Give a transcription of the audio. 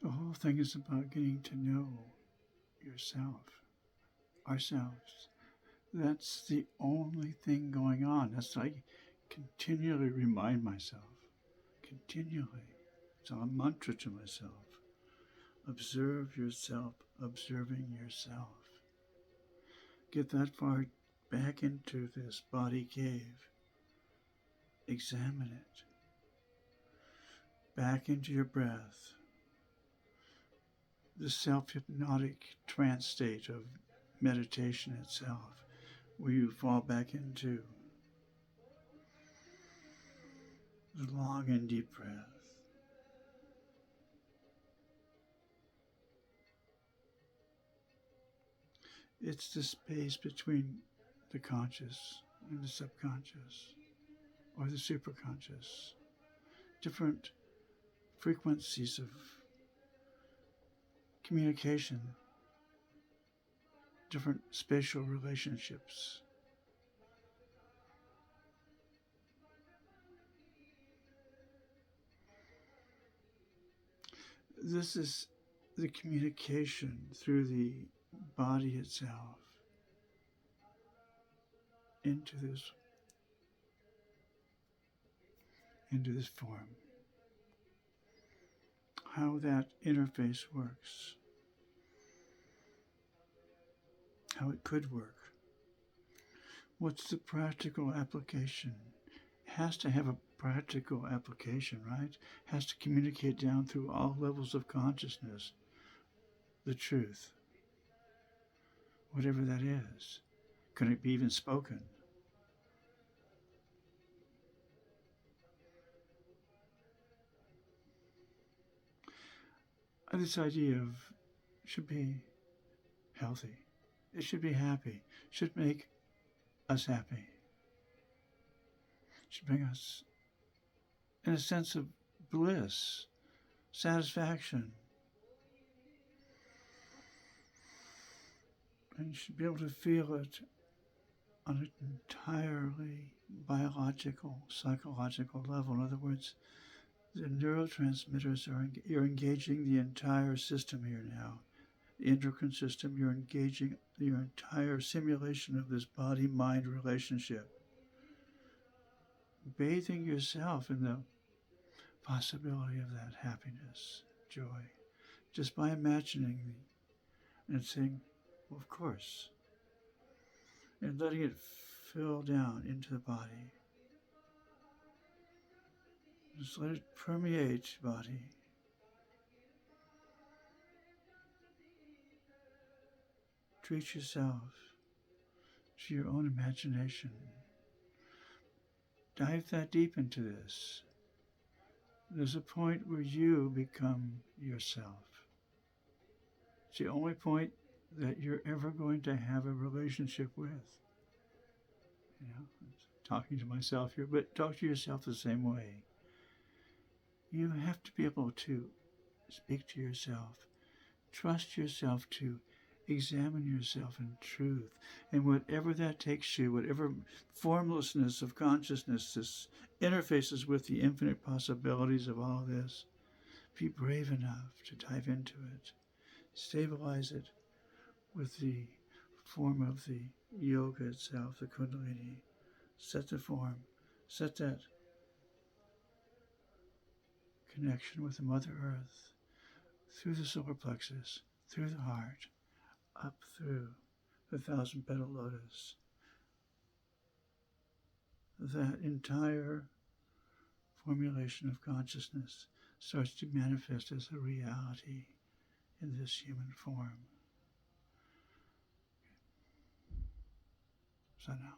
The whole thing is about getting to know yourself, ourselves. That's the only thing going on. That's I continually remind myself. Continually. It's a mantra to myself. Observe yourself, observing yourself. Get that far back into this body cave. Examine it. Back into your breath. The self-hypnotic trance state of meditation itself, where you fall back into the long and deep breath. It's the space between the conscious and the subconscious, or the superconscious. Different frequencies of communication, different spatial relationships. This is the communication through the body itself into this form. How that interface works. How it could work. What's the practical application? It has to have a practical application, right? It has to communicate down through all levels of consciousness. The truth. Whatever that is. Could it be even spoken? This idea of should be healthy. It should be happy. It should make us happy. It should bring us in a sense of bliss, satisfaction. And you should be able to feel it on an entirely biological, psychological level. In other words, the neurotransmitters you're engaging the entire system here now. The endocrine system, you're engaging your entire simulation of this body-mind relationship. Bathing yourself in the possibility of that happiness, joy, just by imagining and saying, well, of course, and letting it fill down into the body. Just let it permeate your body. Treat yourself to your own imagination. Dive that deep into this. There's a point where you become yourself. It's the only point that you're ever going to have a relationship with. You know, I'm talking to myself here, but talk to yourself the same way. You have to be able to speak to yourself, trust yourself to examine yourself in truth, and whatever that takes you, whatever formlessness of consciousness this interfaces with the infinite possibilities of all this, be brave enough to dive into it, stabilize it with the form of the yoga itself, the Kundalini. Set the form, set that connection with the Mother Earth through the solar plexus, through the heart, up through the 1,000-petal lotus. That entire formulation of consciousness starts to manifest as a reality in this human form. So now.